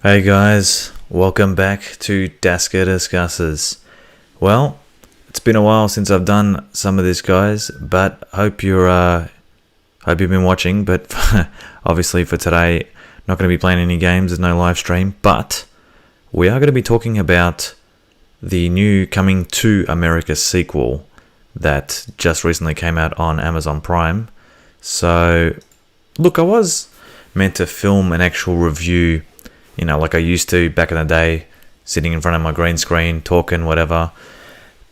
Hey guys, welcome back to Dasker Discusses. Well, it's been a while since I've done some of this, guys, but hope you've been watching. But obviously for today, not going to be playing any games. There's no live stream, but we are going to be talking about the new Coming to America sequel that just recently came out on Amazon Prime. So, look, I was meant to film an actual review, like I used to back in the day, sitting in front of my green screen, talking, whatever.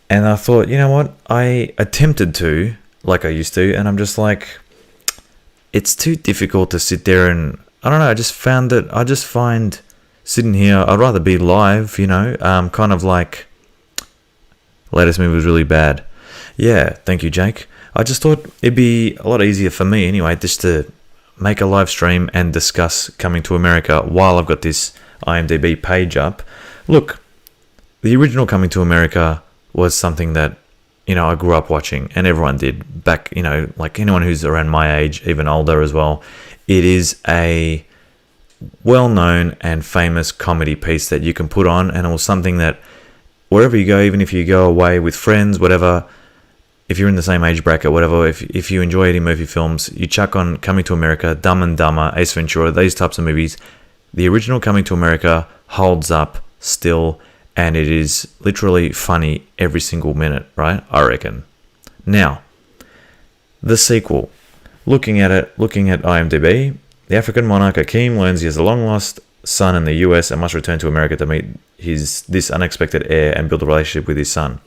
And I thought, you know what? I attempted to, like I used to, and I'm just like, it's too difficult to sit there and, I don't know, I just find sitting here, I'd rather be live, kind of like, latest movie was really bad. Yeah, thank you, Jake. I just thought it'd be a lot easier for me anyway, just to make a live stream and discuss Coming to America while I've got this IMDb page up. Look, the original Coming to America was something that, I grew up watching, and everyone did back, like anyone who's around my age, even older as well. It is a well-known and famous comedy piece that you can put on, and it was something that wherever you go, even if you go away with friends, whatever, if you're in the same age bracket, whatever, if you enjoy any movie films, you chuck on Coming to America, Dumb and Dumber, Ace Ventura, these types of movies. The original Coming to America holds up still, and it is literally funny every single minute, right? I reckon. Now, the sequel. Looking at IMDb, the African monarch Hakeem learns he has a long-lost son in the US and must return to America to meet this unexpected heir and build a relationship with his son.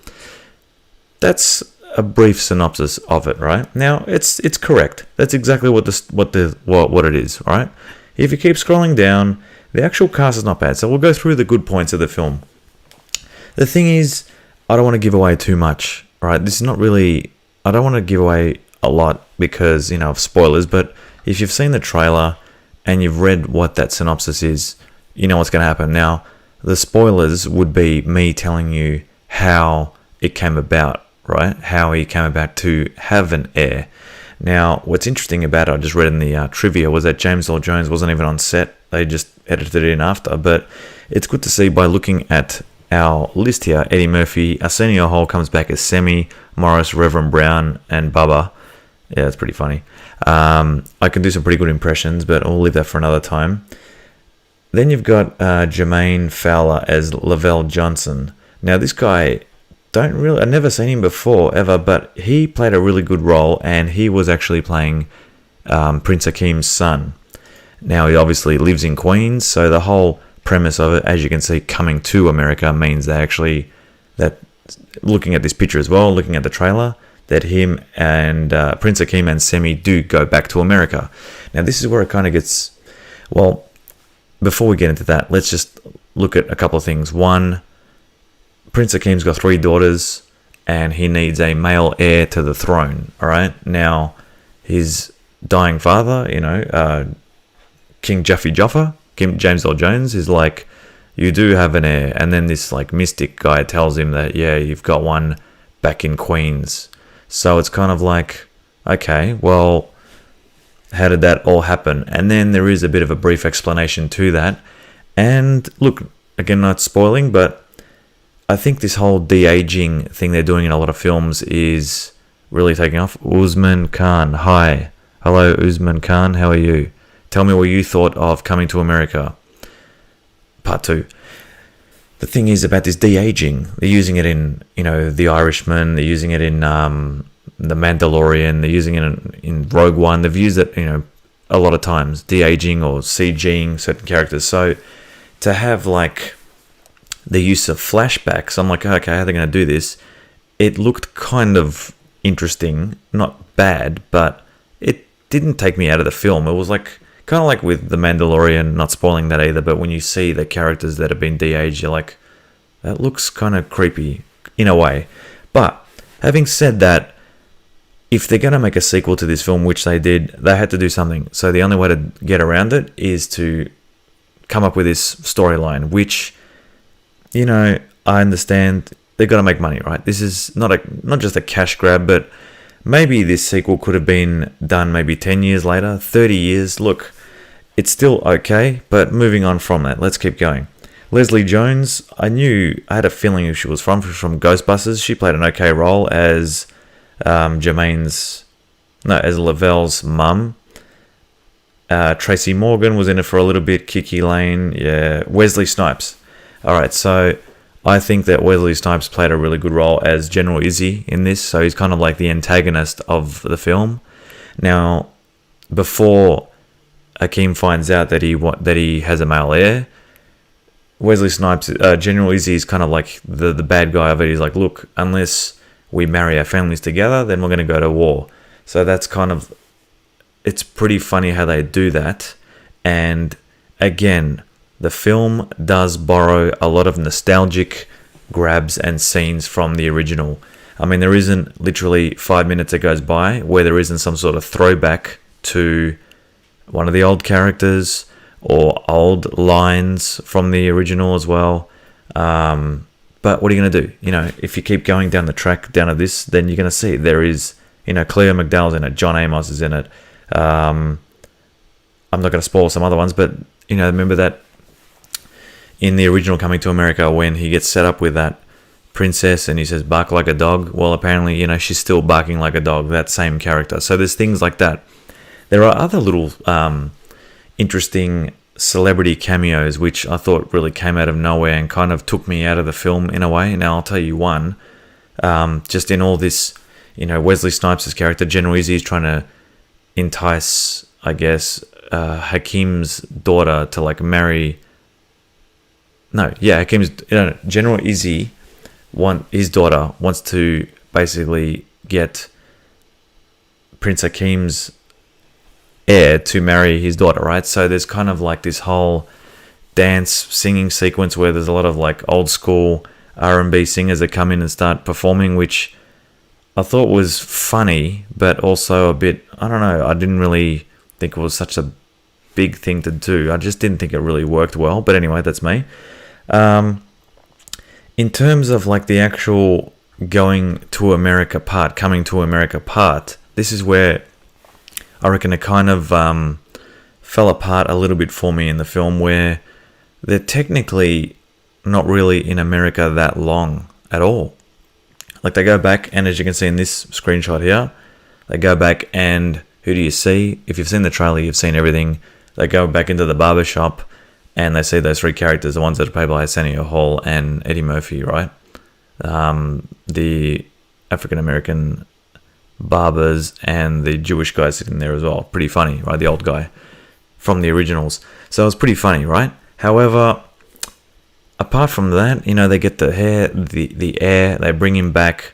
That's a brief synopsis of it, right? Now, it's correct. That's exactly what it is, right? If you keep scrolling down, the actual cast is not bad. So we'll go through the good points of the film. The thing is, I don't want to give away too much, right? This is not really, I don't want to give away a lot because, of spoilers, but if you've seen the trailer and you've read what that synopsis is, you know what's going to happen. Now, the spoilers would be me telling you how it came about, right? How he came about to have an heir. Now, what's interesting about it, I just read in the trivia, was that James Earl Jones wasn't even on set. They just edited it in after. But it's good to see by looking at our list here. Eddie Murphy, Arsenio Hall comes back as Semi, Morris, Reverend Brown, and Bubba. Yeah, that's pretty funny. I can do some pretty good impressions, but I'll leave that for another time. Then you've got Jermaine Fowler as Lavelle Johnson. Now, this guy, I've never seen him before ever, but he played a really good role, and he was actually playing Prince Hakeem's son. Now he obviously lives in Queens, so the whole premise of it, as you can see, Coming to America means that looking at this picture as well, looking at the trailer, that him and Prince Hakeem and Semi do go back to America. Now this is where it kind of gets, well, before we get into that, let's just look at a couple of things. One, Prince Hakeem's got 3 daughters, and he needs a male heir to the throne, all right? Now, his dying father, King Jaffa, King James Earl Jones, is like, you do have an heir. And then this, mystic guy tells him that, yeah, you've got one back in Queens. So it's kind of like, okay, well, how did that all happen? And then there is a bit of a brief explanation to that. And look, again, not spoiling, but I think this whole de-aging thing they're doing in a lot of films is really taking off. Usman Khan, hi. Hello, Usman Khan, how are you? Tell me what you thought of Coming to America. Part 2. The thing is about this de-aging. They're using it in, The Irishman. They're using it in The Mandalorian. They're using it in Rogue One. They've used it, a lot of times. De-aging or CGing certain characters. So to have, the use of flashbacks, I'm like, okay, how are they going to do this? It looked kind of interesting, not bad, but it didn't take me out of the film. It was kind of like with The Mandalorian, not spoiling that either, but when you see the characters that have been de-aged, you're like, that looks kind of creepy in a way. But having said that, if they're going to make a sequel to this film, which they did, they had to do something. So the only way to get around it is to come up with this storyline, which, I understand they've got to make money, right? This is not just a cash grab, but maybe this sequel could have been done maybe 10 years later, 30 years. Look, it's still okay, but moving on from that, let's keep going. Leslie Jones, I had a feeling who she was from Ghostbusters. She played an okay role as as Lavelle's mum. Tracy Morgan was in it for a little bit. Kiki Lane, yeah. Wesley Snipes. Alright, so I think that Wesley Snipes played a really good role as General Izzy in this, so he's kind of like the antagonist of the film. Now, before Hakeem finds out that he has a male heir, Wesley Snipes, General Izzy is kind of like the bad guy of it. He's like, look, unless we marry our families together, then we're going to go to war. So that's kind of, it's pretty funny how they do that. And again, the film does borrow a lot of nostalgic grabs and scenes from the original. I mean, there isn't literally 5 minutes that goes by where there isn't some sort of throwback to one of the old characters or old lines from the original as well. But what are you going to do? You know, if you keep going down the track down of this, then you're going to see there is, you know, Cleo McDowell's in it, John Amos is in it. I'm not going to spoil some other ones, but, you know, remember that in the original Coming to America when he gets set up with that princess and he says, bark like a dog. Well, apparently, you know, she's still barking like a dog, that same character. So there's things like that. There are other little interesting celebrity cameos which I thought really came out of nowhere and kind of took me out of the film in a way. Now I'll tell you one, just in all this, you know, Wesley Snipes' character General Izzy is trying to entice, I guess, Hakeem's daughter to like marry. General Izzy his daughter wants to basically get Prince Hakeem's heir to marry his daughter, right? So there's kind of like this whole dance singing sequence where there's a lot of like old school R&B singers that come in and start performing, which I thought was funny, but also a bit, I don't know, I didn't really think it was such a big thing to do. I just didn't think it really worked well. But anyway, that's me. In terms of like the actual coming to America part, this is where I reckon it kind of fell apart a little bit for me in the film, where they're technically not really in America that long at all. Like they go back, and as you can see in this screenshot here, they go back and who do you see? If you've seen the trailer, you've seen everything. They go back into the barber shop and they see those three characters, the ones that are played by Arsenio Hall and Eddie Murphy, right? The African-American barbers and the Jewish guy sitting there as well. Pretty funny, right? The old guy from the originals. So it was pretty funny, right? However, apart from that, you know, they get the heir, they bring him back,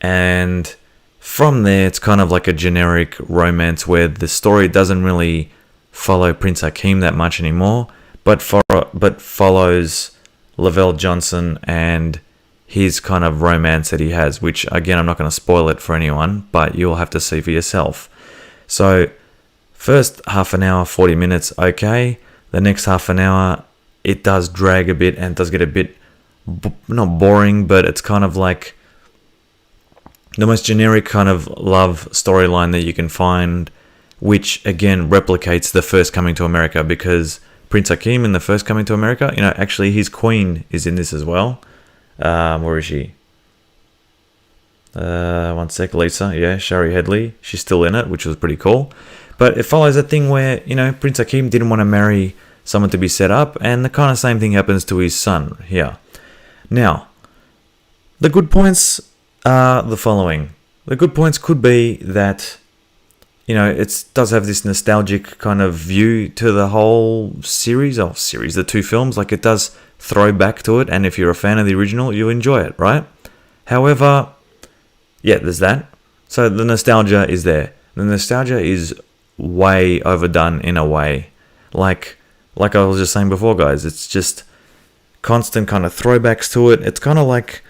and from there, it's kind of like a generic romance where the story doesn't really follow Prince Hakeem that much anymore, but follows Lavelle Johnson and his kind of romance that he has, which, again, I'm not going to spoil it for anyone, but you'll have to see for yourself. So, first half an hour, 40 minutes, okay. The next half an hour, it does drag a bit and does get a bit, not boring, but it's kind of like the most generic kind of love storyline that you can find, which, again, replicates the first Coming to America, because Prince Hakeem in the first Coming to America, you know, actually his queen is in this as well. Where is she? One sec, Lisa. Yeah, Shari Headley. She's still in it, which was pretty cool. But it follows a thing where, you know, Prince Hakeem didn't want to marry someone to be set up, and the kind of same thing happens to his son here. Now, the good points are the following. The good points could be that, you know, it does have this nostalgic kind of view to the whole the two films. Like, it does throw back to it, and if you're a fan of the original, you enjoy it, right? However, yeah, there's that. So the nostalgia is there. The nostalgia is way overdone in a way. Like I was just saying before, guys, it's just constant kind of throwbacks to it. It's kind of like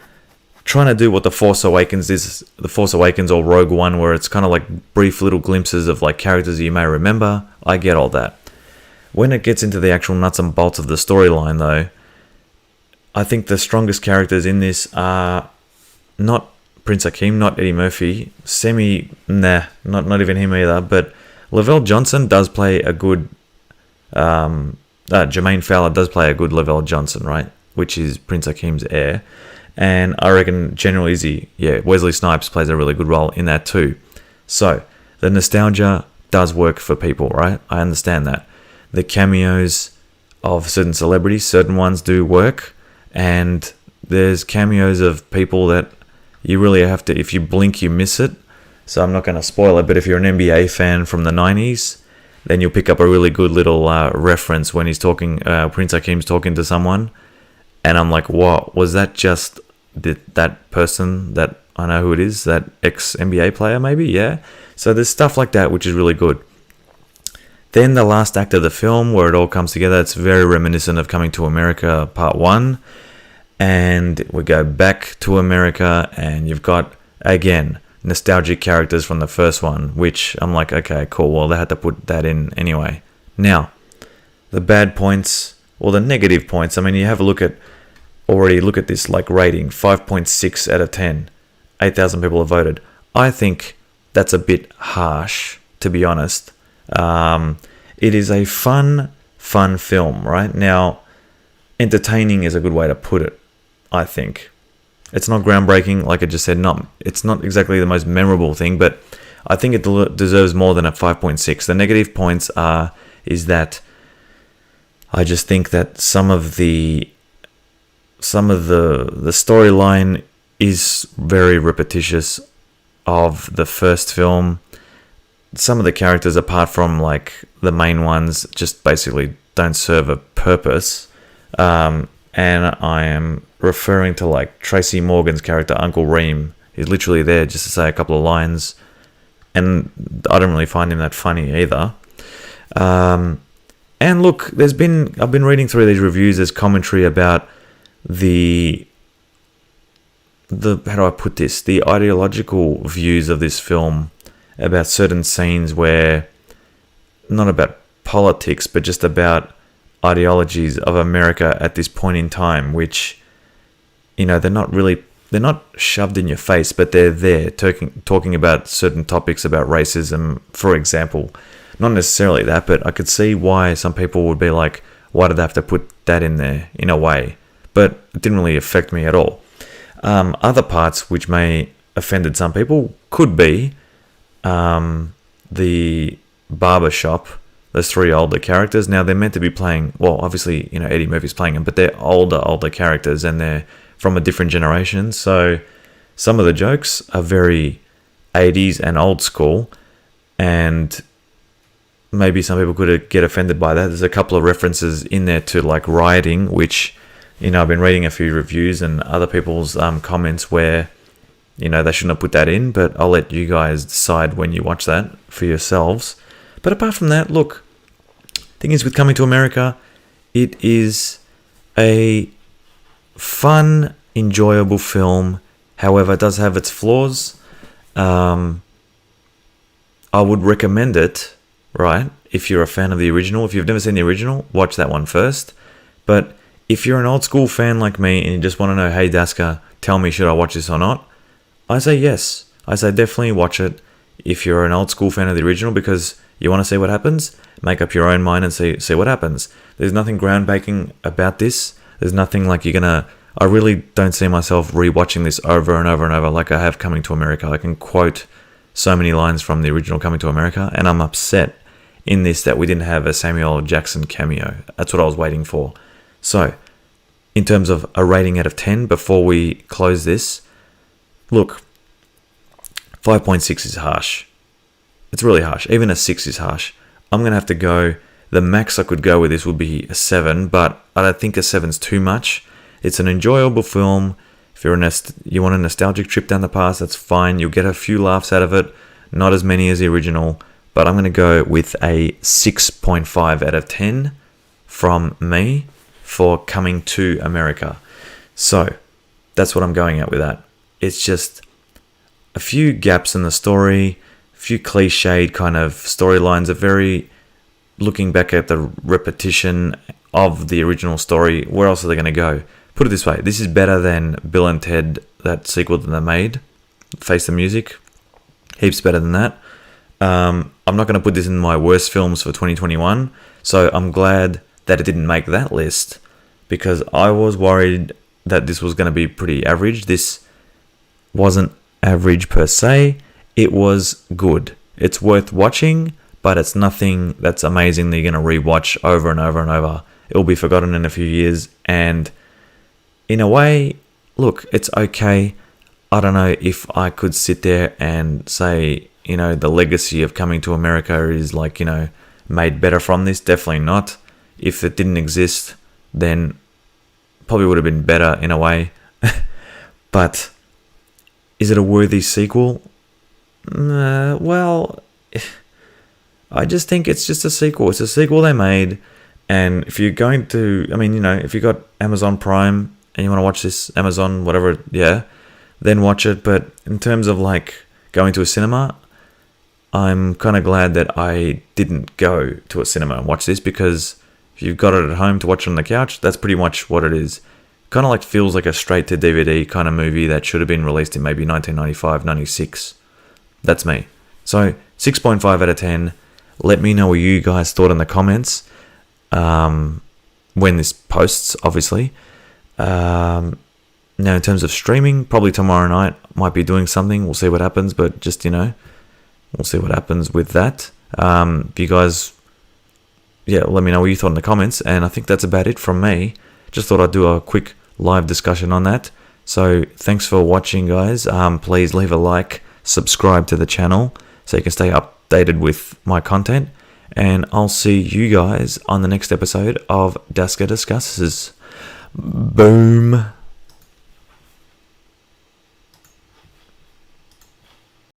trying to do what The Force Awakens is, The Force Awakens or Rogue One, where it's kind of like brief little glimpses of like characters you may remember. I get all that. When it gets into the actual nuts and bolts of the storyline, though, I think the strongest characters in this are not Prince Hakeem, not Eddie Murphy, not even him either, but Lavelle Johnson does play a good Jermaine Fowler does play a good Lavelle Johnson, right? Which is Prince Hakeem's heir. And I reckon General Izzy, Wesley Snipes plays a really good role in that too. So, the nostalgia does work for people, right? I understand that. The cameos of certain celebrities, certain ones do work. And there's cameos of people that you really have to, if you blink, you miss it. So I'm not going to spoil it, but if you're an NBA fan from the 90s, then you'll pick up a really good little reference when he's talking, Prince Hakeem's talking to someone. And I'm like, what? Was that just that person that I know who it is? That ex-NBA player maybe? Yeah. So there's stuff like that, which is really good. Then the last act of the film, where it all comes together, it's very reminiscent of Coming to America Part 1. And we go back to America, and you've got, again, nostalgic characters from the first one, which I'm like, okay, cool. Well, they had to put that in anyway. Now, the bad points, or the negative points, I mean, you have a look at this like rating, 5.6 out of 10. 8,000 people have voted. I think that's a bit harsh, to be honest. It is a fun film, right? Now, entertaining is a good way to put it, I think. It's not groundbreaking, like I just said. It's not exactly the most memorable thing, but I think it deserves more than a 5.6. The negative points is that I just think that some of the storyline is very repetitious of the first film. Some of the characters, apart from like the main ones, just basically don't serve a purpose. And I am referring to like Tracy Morgan's character, Uncle Reem. He's literally there just to say a couple of lines, and I don't really find him that funny either. And look, I've been reading through these reviews. There's commentary about the how do I put this? The ideological views of this film, about certain scenes where, not about politics, but just about ideologies of America at this point in time, which, you know, they're not shoved in your face, but they're there talking about certain topics about racism, for example. Not necessarily that, but I could see why some people would be like, why did they have to put that in there, in a way? But it didn't really affect me at all. Other parts which may offended some people could be the barber shop. Those three older characters. Now, they're meant to be playing, well, obviously, you know, Eddie Murphy's playing them, but they're older characters, and they're from a different generation. So some of the jokes are very 80s and old school, and maybe some people could get offended by that. There's a couple of references in there to like rioting, which, you know, I've been reading a few reviews and other people's comments where, you know, they shouldn't have put that in, but I'll let you guys decide when you watch that for yourselves. But apart from that, look, thing is, with Coming to America, it is a fun, enjoyable film. However, it does have its flaws. I would recommend it, right? If you're a fan of the original. If you've never seen the original, watch that one first. But if you're an old school fan like me and you just want to know, hey, Daska, tell me, should I watch this or not? I say yes. I say definitely watch it if you're an old school fan of the original, because you want to see what happens, make up your own mind and see what happens. There's nothing groundbreaking about this. There's nothing like I really don't see myself rewatching this over and over and over like I have Coming to America. I can quote so many lines from the original Coming to America, and I'm upset in this that we didn't have a Samuel L. Jackson cameo. That's what I was waiting for. So, in terms of a rating out of 10, before we close this, look, 5.6 is harsh. It's really harsh. Even a 6 is harsh. I'm going to have to go, the max I could go with this would be a 7, but I don't think a 7's too much. It's an enjoyable film. If you want a nostalgic trip down the past, that's fine. You'll get a few laughs out of it. Not as many as the original, but I'm going to go with a 6.5 out of 10 from me for Coming to America. So, that's what I'm going at with that. It's just a few gaps in the story, a few cliched kind of storylines, are very looking back at the repetition of the original story. Where else are they going to go? Put it this way, this is better than Bill and Ted, that sequel that they made, Face the Music. Heaps better than that. I'm not going to put this in my worst films for 2021. So I'm glad that it didn't make that list, because I was worried that this was going to be pretty average. This wasn't average per se. It was good. It's worth watching, but it's nothing that's amazing that you're going to rewatch over and over and over. It will be forgotten in a few years, and in a way, look, it's okay. I don't know if I could sit there and say, the legacy of Coming to America is like, made better from this. Definitely not. If it didn't exist, then probably would have been better in a way. But is it a worthy sequel? Well, I just think it's just a sequel. It's a sequel they made. And if you're going to, if you got Amazon Prime and you want to watch this, Amazon, whatever, yeah, then watch it. But in terms of like going to a cinema, I'm kind of glad that I didn't go to a cinema and watch this, because if you've got it at home to watch on the couch, that's pretty much what it is. Kind of like feels like a straight to DVD kind of movie that should have been released in maybe 1995, 96. That's me. So 6.5 out of 10. Let me know what you guys thought in the comments when this posts, obviously. Now, in terms of streaming, probably tomorrow night, might be doing something. We'll see what happens, but just, we'll see what happens with that. If you guys, let me know what you thought in the comments. And I think that's about it from me. Just thought I'd do a quick live discussion on that. So thanks for watching, guys. Please leave a like, subscribe to the channel so you can stay updated with my content. And I'll see you guys on the next episode of Daska Discusses. Boom.